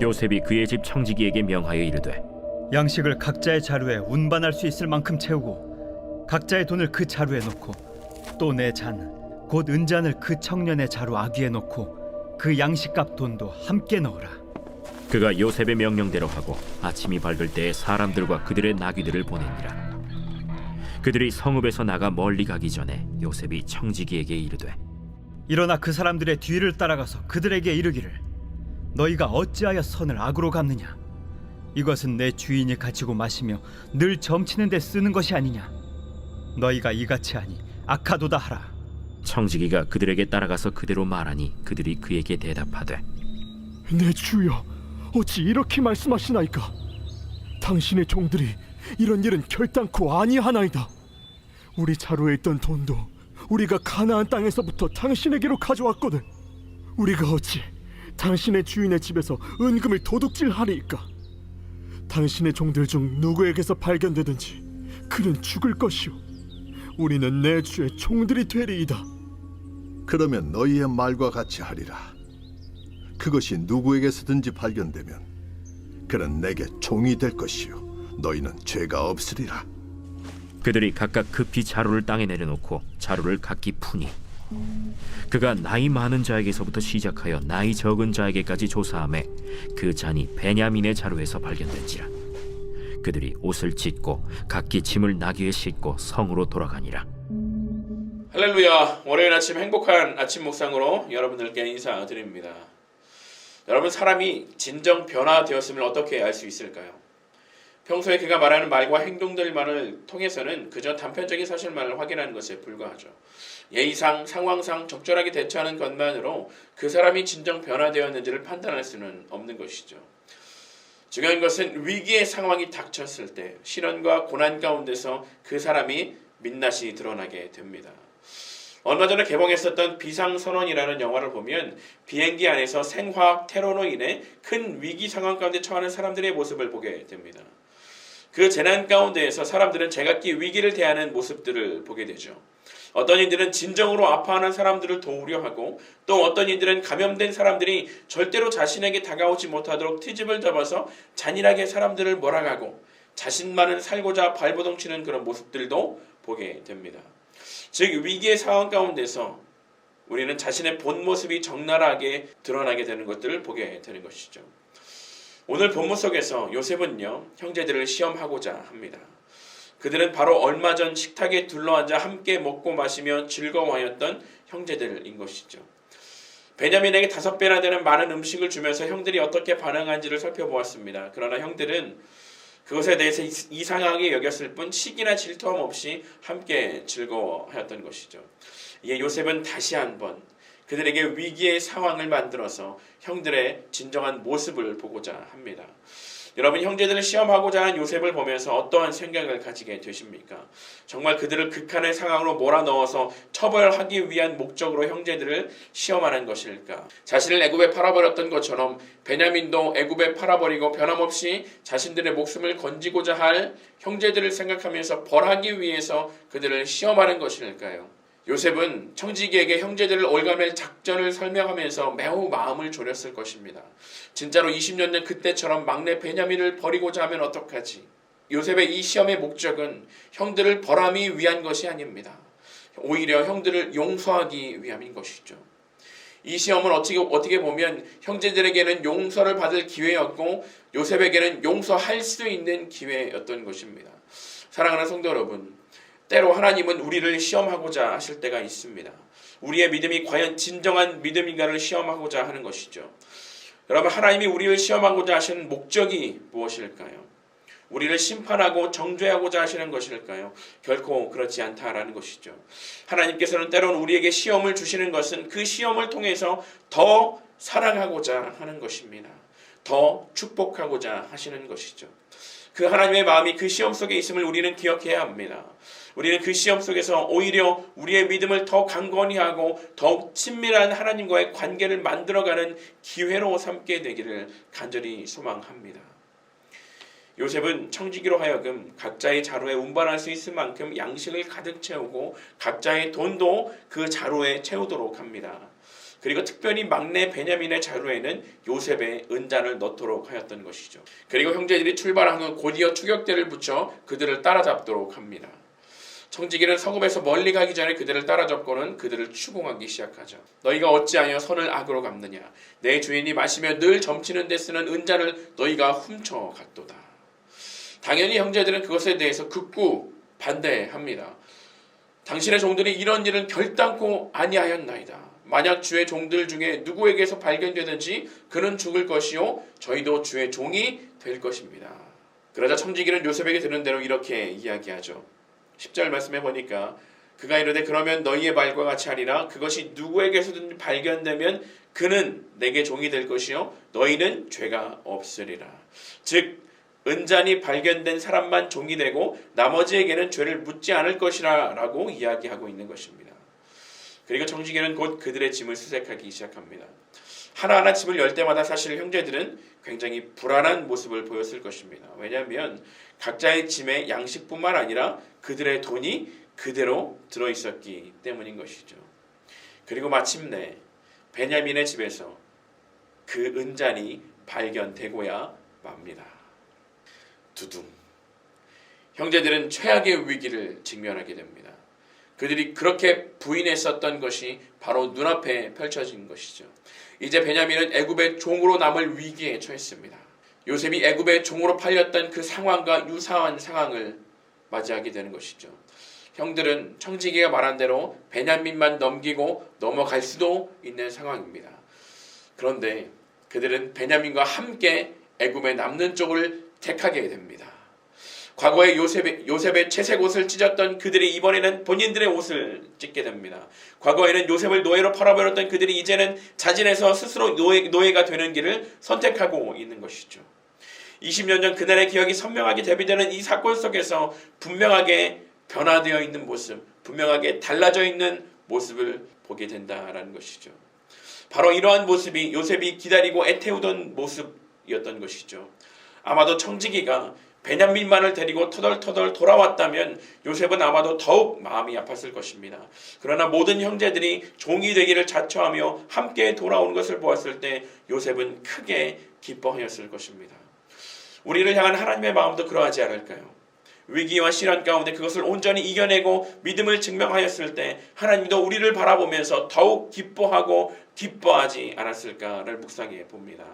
요셉이 그의 집 청지기에게 명하여 이르되 양식을 각자의 자루에 운반할 수 있을 만큼 채우고 각자의 돈을 그 자루에 놓고 또 내 잔 곧 은잔을 그 청년의 자루 아귀에 놓고 그 양식값 돈도 함께 넣으라. 그가 요셉의 명령대로 하고 아침이 밝을 때에 사람들과 그들의 나귀들을 보내니라. 그들이 성읍에서 나가 멀리 가기 전에 요셉이 청지기에게 이르되 일어나 그 사람들의 뒤를 따라가서 그들에게 이르기를 너희가 어찌하여 선을 악으로 갚느냐. 이것은 내 주인이 가지고 마시며 늘 점치는 데 쓰는 것이 아니냐. 너희가 이같이 하니 악하도다 하라. 청지기가 그들에게 따라가서 그대로 말하니 그들이 그에게 대답하되 내 주여, 어찌 이렇게 말씀하시나이까? 당신의 종들이 이런 일은 결단코 아니하나이다. 우리 자루에 있던 돈도 우리가 가나안 땅에서부터 당신에게로 가져왔거든. 우리가 어찌 당신의 주인의 집에서 은금을 도둑질하리이까? 당신의 종들 중 누구에게서 발견되든지 그는 죽을 것이오. 우리는 내 주의 종들이 되리이다. 그러면 너희의 말과 같이 하리라. 그것이 누구에게서든지 발견되면 그는 내게 종이 될 것이요 너희는 죄가 없으리라. 그들이 각각 급히 자루를 땅에 내려놓고 자루를 각기 푸니 그가 나이 많은 자에게서부터 시작하여 나이 적은 자에게까지 조사하매 그 잔이 베냐민의 자루에서 발견된지라. 그들이 옷을 찢고 각기 짐을 나귀에 싣고 성으로 돌아가니라. 할렐루야. 월요일 아침 행복한 아침 묵상으로 여러분들께 인사드립니다. 여러분, 사람이 진정 변화되었음을 어떻게 알 수 있을까요? 평소에 그가 말하는 말과 행동들만을 통해서는 그저 단편적인 사실만을 확인하는 것에 불과하죠. 예의상, 상황상 적절하게 대처하는 것만으로 그 사람이 진정 변화되었는지를 판단할 수는 없는 것이죠. 중요한 것은 위기의 상황이 닥쳤을 때 시련과 고난 가운데서 그 사람이 민낯이 드러나게 됩니다. 얼마 전에 개봉했었던 비상선언이라는 영화를 보면 비행기 안에서 생화학 테러로 인해 큰 위기 상황 가운데 처하는 사람들의 모습을 보게 됩니다. 그 재난 가운데에서 사람들은 제각기 위기를 대하는 모습들을 보게 되죠. 어떤 이들은 진정으로 아파하는 사람들을 도우려 하고 또 어떤 이들은 감염된 사람들이 절대로 자신에게 다가오지 못하도록 트집을 잡아서 잔인하게 사람들을 몰아가고 자신만은 살고자 발버둥 치는 그런 모습들도 보게 됩니다. 즉, 위기의 상황 가운데서 우리는 자신의 본 모습이 적나라하게 드러나게 되는 것들을 보게 되는 것이죠. 오늘 본문 속에서 요셉은요, 형제들을 시험하고자 합니다. 그들은 바로 얼마 전 식탁에 둘러앉아 함께 먹고 마시며 즐거워하였던 형제들인 것이죠. 베냐민에게 5배나 되는 많은 음식을 주면서 형들이 어떻게 반응한지를 살펴보았습니다. 그러나 형들은 그것에 대해서 이상하게 여겼을 뿐 시기나 질투함 없이 함께 즐거워하였던 것이죠. 이에 요셉은 다시 한번 그들에게 위기의 상황을 만들어서 형들의 진정한 모습을 보고자 합니다. 여러분, 형제들을 시험하고자 하는 요셉을 보면서 어떠한 생각을 가지게 되십니까? 정말 그들을 극한의 상황으로 몰아넣어서 처벌하기 위한 목적으로 형제들을 시험하는 것일까? 자신을 애굽에 팔아버렸던 것처럼 베냐민도 애굽에 팔아버리고 변함없이 자신들의 목숨을 건지고자 할 형제들을 생각하면서 벌하기 위해서 그들을 시험하는 것일까요? 요셉은 청지기에게 형제들을 올가맬 작전을 설명하면서 매우 마음을 졸였을 것입니다. 진짜로 20년 전 그때처럼 막내 베냐민을 버리고자 하면 어떡하지? 요셉의 이 시험의 목적은 형들을 벌하기 위한 것이 아닙니다. 오히려 형들을 용서하기 위함인 것이죠. 이 시험은 어떻게 보면 형제들에게는 용서를 받을 기회였고 요셉에게는 용서할 수 있는 기회였던 것입니다. 사랑하는 성도 여러분, 때로 하나님은 우리를 시험하고자 하실 때가 있습니다. 우리의 믿음이 과연 진정한 믿음인가를 시험하고자 하는 것이죠. 여러분, 하나님이 우리를 시험하고자 하시는 목적이 무엇일까요? 우리를 심판하고 정죄하고자 하시는 것일까요? 결코 그렇지 않다라는 것이죠. 하나님께서는 때로는 우리에게 시험을 주시는 것은 그 시험을 통해서 더 사랑하고자 하는 것입니다. 더 축복하고자 하시는 것이죠. 그 하나님의 마음이 그 시험 속에 있음을 우리는 기억해야 합니다. 우리는 그 시험 속에서 오히려 우리의 믿음을 더 강건히 하고 더욱 친밀한 하나님과의 관계를 만들어가는 기회로 삼게 되기를 간절히 소망합니다. 요셉은 청지기로 하여금 각자의 자루에 운반할 수 있을 만큼 양식을 가득 채우고 각자의 돈도 그 자루에 채우도록 합니다. 그리고 특별히 막내 베냐민의 자루에는 요셉의 은잔을 넣도록 하였던 것이죠. 그리고 형제들이 출발한 후 곧이어 추격대를 붙여 그들을 따라잡도록 합니다. 청지기는 성읍에서 멀리 가기 전에 그들을 따라잡고는 그들을 추궁하기 시작하죠. 너희가 어찌하여 선을 악으로 갚느냐? 내 주인이 마시며 늘 점치는 데 쓰는 은잔을 너희가 훔쳐갔도다. 당연히 형제들은 그것에 대해서 극구 반대합니다. 당신의 종들이 이런 일을 결단코 아니하였나이다. 만약 주의 종들 중에 누구에게서 발견되든지 그는 죽을 것이요 저희도 주의 종이 될 것입니다. 그러자 청지기는 요셉에게 들은 대로 이렇게 이야기하죠. 10절 말씀해 보니까 그가 이르되 그러면 너희의 말과 같이 하리라. 그것이 누구에게서든 발견되면 그는 내게 종이 될 것이요 너희는 죄가 없으리라. 즉 은잔이 발견된 사람만 종이 되고 나머지에게는 죄를 묻지 않을 것이라 라고 이야기하고 있는 것입니다. 그리고 청지기는 곧 그들의 짐을 수색하기 시작합니다. 하나하나 짐을 열 때마다 사실 형제들은 굉장히 불안한 모습을 보였을 것입니다. 왜냐하면 각자의 짐에 양식뿐만 아니라 그들의 돈이 그대로 들어있었기 때문인 것이죠. 그리고 마침내 베냐민의 집에서 그 은잔이 발견되고야 맙니다. 두둥. 형제들은 최악의 위기를 직면하게 됩니다. 그들이 그렇게 부인했었던 것이 바로 눈앞에 펼쳐진 것이죠. 이제 베냐민은 애굽의 종으로 남을 위기에 처했습니다. 요셉이 애굽의 종으로 팔렸던 그 상황과 유사한 상황을 맞이하게 되는 것이죠. 형들은 청지기가 말한 대로 베냐민만 넘기고 넘어갈 수도 있는 상황입니다. 그런데 그들은 베냐민과 함께 애굽에 남는 쪽을 택하게 됩니다. 과거에 요셉의 채색 옷을 찢었던 그들이 이번에는 본인들의 옷을 찢게 됩니다. 과거에는 요셉을 노예로 팔아버렸던 그들이 이제는 자진해서 스스로 노예가 되는 길을 선택하고 있는 것이죠. 20년 전 그날의 기억이 선명하게 대비되는 이 사건 속에서 분명하게 변화되어 있는 모습, 분명하게 달라져 있는 모습을 보게 된다라는 것이죠. 바로 이러한 모습이 요셉이 기다리고 애태우던 모습이었던 것이죠. 아마도 청지기가 베냐민만을 데리고 터덜터덜 돌아왔다면 요셉은 아마도 더욱 마음이 아팠을 것입니다. 그러나 모든 형제들이 종이 되기를 자처하며 함께 돌아오는 것을 보았을 때 요셉은 크게 기뻐하였을 것입니다. 우리를 향한 하나님의 마음도 그러하지 않을까요? 위기와 시련 가운데 그것을 온전히 이겨내고 믿음을 증명하였을 때 하나님도 우리를 바라보면서 더욱 기뻐하고 기뻐하지 않았을까를 묵상해 봅니다.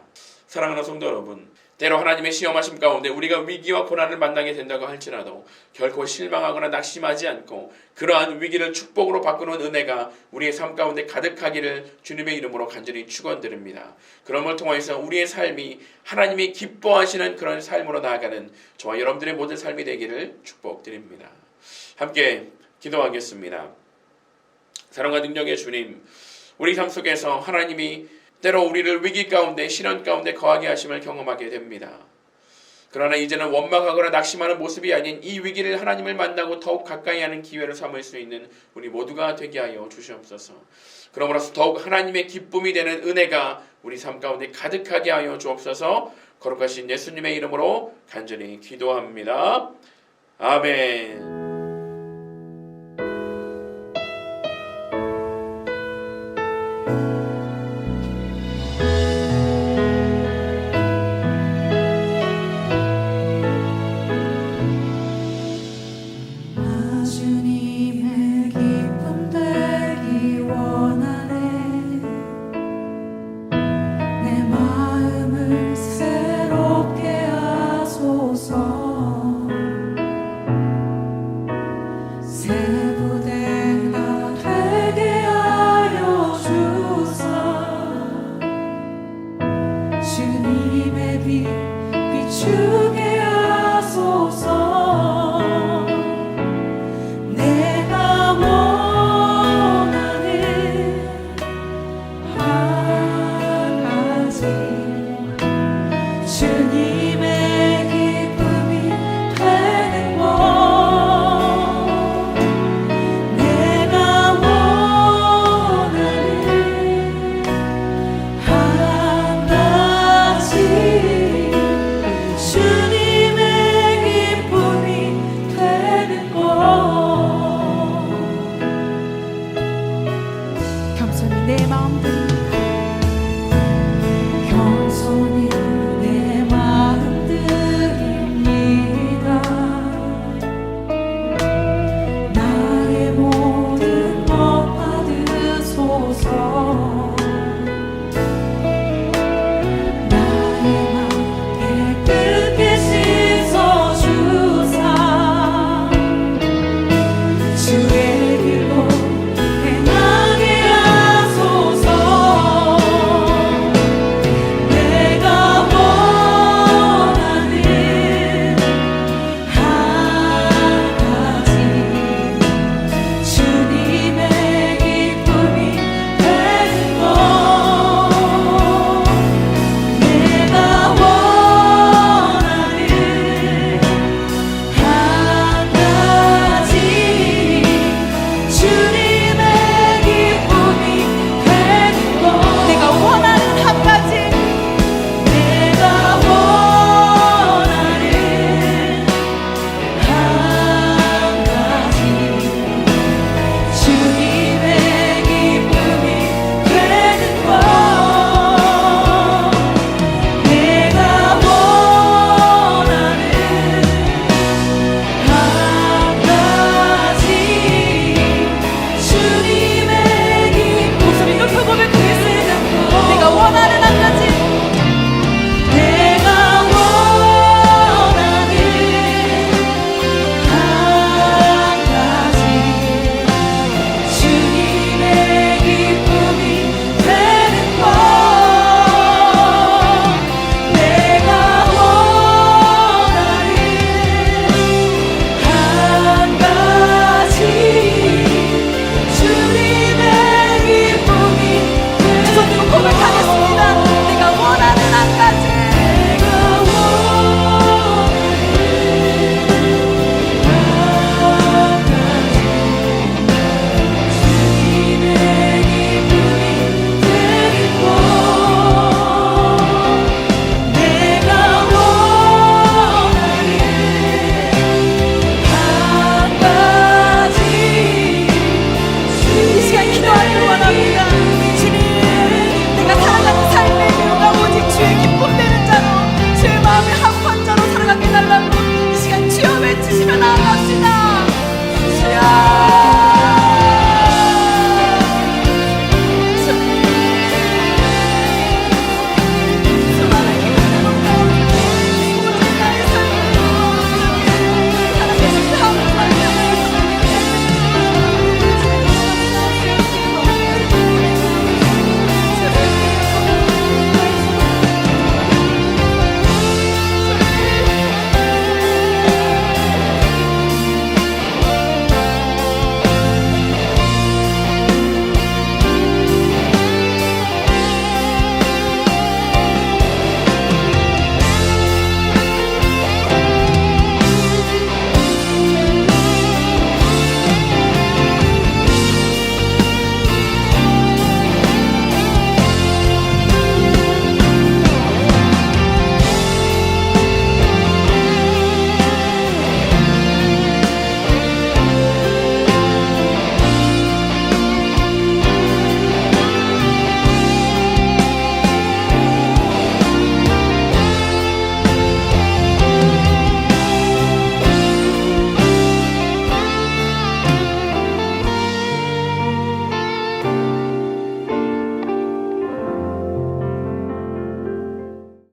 사랑하는 성도 여러분, 때로 하나님의 시험하심 가운데 우리가 위기와 고난을 만나게 된다고 할지라도 결코 실망하거나 낙심하지 않고 그러한 위기를 축복으로 바꾸는 은혜가 우리의 삶 가운데 가득하기를 주님의 이름으로 간절히 축원드립니다. 그럼을 통해서 우리의 삶이 하나님이 기뻐하시는 그런 삶으로 나아가는 저와 여러분들의 모든 삶이 되기를 축복드립니다. 함께 기도하겠습니다. 사랑과 능력의 주님, 우리 삶 속에서 하나님이 때로 우리를 위기 가운데 시련 가운데 거하게 하심을 경험하게 됩니다. 그러나 이제는 원망하거나 낙심하는 모습이 아닌 이 위기를 하나님을 만나고 더욱 가까이 하는 기회를 삼을 수 있는 우리 모두가 되게 하여 주시옵소서. 그러므로서 더욱 하나님의 기쁨이 되는 은혜가 우리 삶 가운데 가득하게 하여 주옵소서. 거룩하신 예수님의 이름으로 간절히 기도합니다. 아멘. 주님의 빛 비추